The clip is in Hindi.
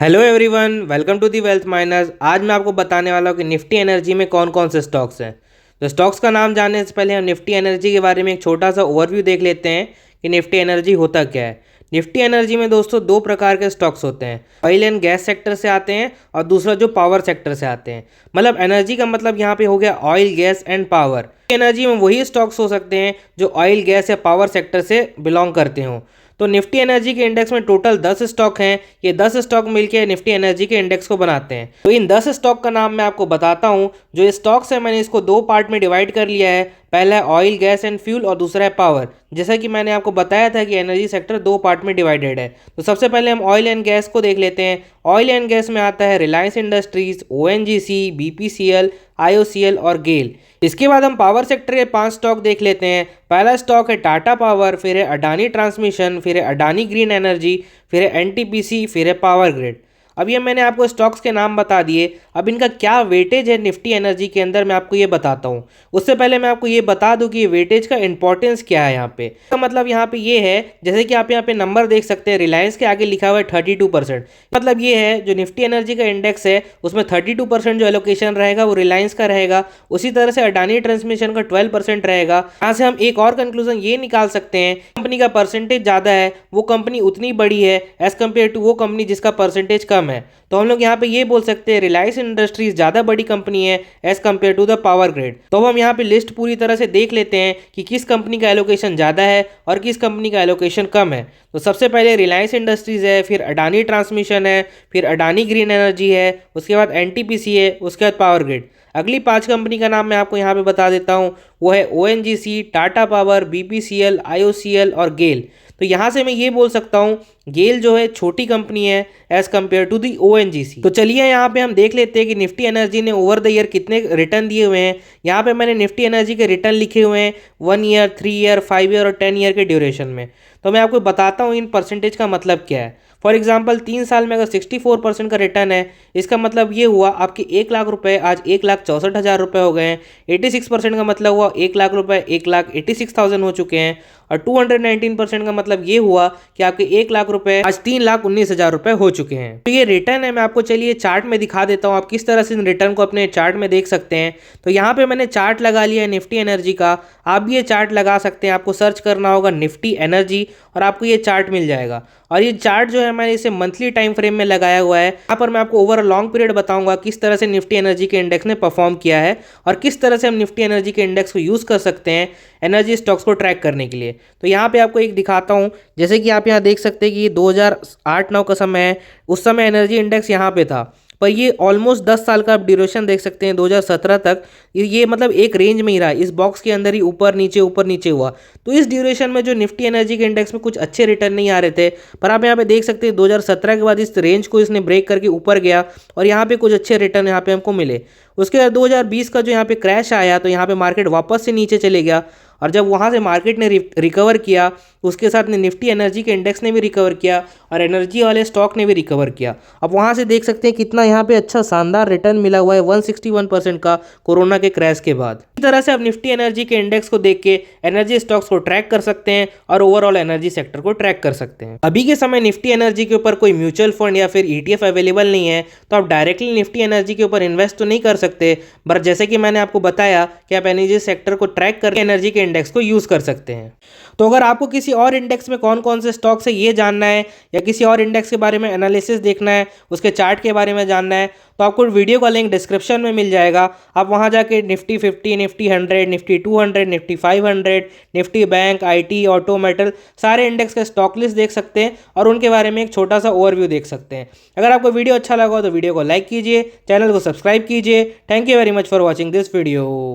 Hello everyone, welcome to the wealth miners. आज मैं आपको बताने वाला हूँ कि निफ्टी एनर्जी में कौन कौन से स्टॉक्स हैं। तो स्टॉक्स का नाम जानने से पहले हम निफ्टी एनर्जी के बारे में एक छोटा सा ओवरव्यू देख लेते हैं कि निफ्टी एनर्जी होता क्या है। निफ्टी एनर्जी में दोस्तों दो प्रकार के स्टॉक्स होते हैं, ऑयल एंड गैस सेक्टर से आते हैं और दूसरा जो पावर सेक्टर से आते हैं। मतलब एनर्जी का मतलब यहाँ पे हो गया oil gas and power. Energy में वही स्टॉक्स हो सकते हैं जो ऑयल गैस या पावर सेक्टर से बिलोंग करते हों। तो निफ्टी एनर्जी के इंडेक्स में टोटल 10 स्टॉक हैं। ये 10 स्टॉक मिलकर निफ्टी एनर्जी के इंडेक्स को बनाते हैं। तो इन 10 स्टॉक का नाम मैं आपको बताता हूँ। जो स्टॉक्स है मैंने इसको दो पार्ट में डिवाइड कर लिया है। पहला है ऑयल गैस एंड फ्यूल और दूसरा है पावर। जैसा कि मैंने आपको बताया था कि एनर्जी सेक्टर दो पार्ट में डिवाइडेड है। तो सबसे पहले हम ऑयल एंड गैस को देख लेते हैं। ऑयल एंड गैस में आता है Reliance industries, ONGC, BPCL, IOCL और गेल। इसके बाद हम पावर सेक्टर के 5 स्टॉक देख लेते हैं। पहला स्टॉक है टाटा पावर, फिर है अडानी ट्रांसमिशन, फिर है अडानी ग्रीन एनर्जी, फिर है एनटीपीसी, फिर है पावर ग्रिड। अब ये मैंने आपको स्टॉक्स के नाम बता दिए। अब इनका क्या वेटेज है निफ्टी एनर्जी के अंदर मैं आपको ये बताता हूँ। उससे पहले मैं आपको ये बता दूं कि वेटेज का इंपॉर्टेंस क्या है यहाँ पे। इसका मतलब यहाँ पे ये है, जैसे कि आप यहाँ पे नंबर देख सकते हैं, रिलायंस के आगे लिखा हुआ है 32%। मतलब ये है जो निफ्टी एनर्जी का इंडेक्स है उसमें 32% जो एलोकेशन रहेगा वो रिलायंस का रहेगा। उसी तरह से अडानी ट्रांसमिशन का 12% रहेगा। यहाँ से हम एक और कंक्लूजन ये निकाल सकते हैं, कंपनी का परसेंटेज ज़्यादा है वो कंपनी उतनी बड़ी है एज कम्पेयर टू वो कंपनी जिसका परसेंटेज कम है। तो हम लोग यहाँ पे ये बोल सकते हैं रिलायंस इंडस्ट्रीज ज़्यादा बड़ी कंपनी है as compare to the power grid. तो हम यहाँ पे लिस्ट पूरी तरह से देख लेते हैं कि किस कंपनी का एलोकेशन ज़्यादा है और किस कंपनी का एलोकेशन कम है। तो सबसे पहले रिलायंस इंडस्ट्रीज है, फिर अडानी ट्रांसमिशन है, फिर अडानी ग्रीन एनर्जी है, उसके बाद एनटीपीसी है, उसके बाद पावर ग्रिड। अगली 5 कंपनी का नाम मैं आपको यहाँ पे बता देता हूँ। वो है ONGC, Tata power, BPCL, IOCL और गेल। तो यहाँ से मैं ये बोल सकता हूँ गेल जो है छोटी कंपनी है as compare to the ONGC. तो चलिए यहाँ पे हम देख लेते हैं कि निफ्टी एनर्जी ने ओवर द ईयर कितने रिटर्न दिए हुए हैं। यहाँ पे मैंने निफ्टी एनर्जी के रिटर्न लिखे हुए हैं 1 ईयर, 3 ईयर, 5 ईयर और 10 ईयर के ड्यूरेशन में। तो मैं आपको बताता हूँ इन परसेंटेज का मतलब क्या है। फॉर एग्जाम्पल 3 साल में अगर 64% का रिटर्न है, इसका मतलब ये हुआ आपके 1 लाख रुपए आज 1,64,000 रुपये हो गए हैं। 86% का मतलब हुआ 1 लाख रुपए 1,86,000 हो चुके हैं। और 219% का मतलब ये हुआ कि आपके 1 लाख रुपए आज 3,19,000 रुपये हो चुके हैं। तो ये रिटर्न है। मैं आपको चलिए चार्ट में दिखा देता हूँ, आप किस तरह से इन रिटर्न को अपने चार्ट में देख सकते हैं। तो यहाँ पे मैंने चार्ट लगा लिया है निफ्टी एनर्जी का। आप भी ये चार्ट लगा सकते हैं। आपको सर्च करना होगा निफ्टी एनर्जी और आपको ये चार्ट मिल जाएगा। और ये चार्ट जो है मैंने इसे मंथली टाइम फ्रेम में लगाया हुआ है। यहाँ पर मैं आपको ओवर लॉन्ग पीरियड बताऊंगा किस तरह से निफ्टी एनर्जी के इंडेक्स ने परफॉर्म किया है और किस तरह से हम निफ्टी एनर्जी के इंडेक्स को यूज़ कर सकते हैं एनर्जी स्टॉक्स को ट्रैक करने के लिए। तो यहाँ पे आपको एक दिखाता हूँ, जैसे कि आप यहाँ देख सकते हैं कि ये 2008-9 का समय है। उस समय एनर्जी इंडेक्स यहाँ पे था, पर ये ऑलमोस्ट 10 साल का आप ड्यूरेशन देख सकते हैं 2017 तक। ये मतलब एक रेंज में ही रहा, इस बॉक्स के अंदर ही ऊपर नीचे हुआ। तो इस ड्यूरेशन में जो निफ्टी एनर्जी के इंडेक्स में कुछ अच्छे रिटर्न नहीं आ रहे थे, पर आप यहाँ पे देख सकते हैं 2017 के बाद इस रेंज को इसने ब्रेक करके ऊपर गया और यहाँ पे कुछ अच्छे रिटर्न यहाँ पे हमको मिले। उसके बाद 2020 का जो यहाँ पे क्रैश आया तो यहाँ पे मार्केट वापस से नीचे चले गया। और जब वहाँ से मार्केट ने रिकवर किया उसके साथ निफ्टी एनर्जी के इंडेक्स ने भी रिकवर किया और एनर्जी वाले स्टॉक ने भी रिकवर किया। अब वहाँ से देख सकते हैं कितना यहाँ पे अच्छा शानदार रिटर्न मिला हुआ है 161% का कोरोना के क्रैश के बाद। इस तरह से आप निफ्टी एनर्जी के इंडेक्स को देख के एनर्जी स्टॉक्स को ट्रैक कर सकते हैं और ओवरऑल एनर्जी सेक्टर को ट्रैक कर सकते हैं। अभी के समय निफ्टी एनर्जी के ऊपर कोई म्यूचुअल फंड या फिर ETF अवेलेबल नहीं है, तो आप डायरेक्टली निफ्टी एनर्जी के ऊपर इन्वेस्ट तो नहीं कर सकते, बट जैसे कि मैंने आपको बताया कि आप एनर्जी सेक्टर को ट्रैक करके एनर्जी के इंडेक्स को यूज़ कर सकते हैं। तो अगर आपको किसी और इंडेक्स में कौन कौन से स्टॉक्स है ये जानना है या किसी और इंडेक्स के बारे में एनालिसिस देखना है, उसके चार्ट के बारे में जानना है, तो आपको वीडियो का लिंक डिस्क्रिप्शन में मिल जाएगा। आप वहां जाके Nifty 50, Nifty 100, Nifty 200, Nifty 500, Nifty bank, IT, auto, metal सारे इंडेक्स के स्टॉक लिस्ट देख सकते हैं और उनके बारे में एक छोटा सा ओवरव्यू देख सकते हैं। अगर आपको वीडियो अच्छा लगा तो वीडियो को लाइक कीजिए, चैनल को सब्सक्राइब कीजिए। Thank you very much for watching this video.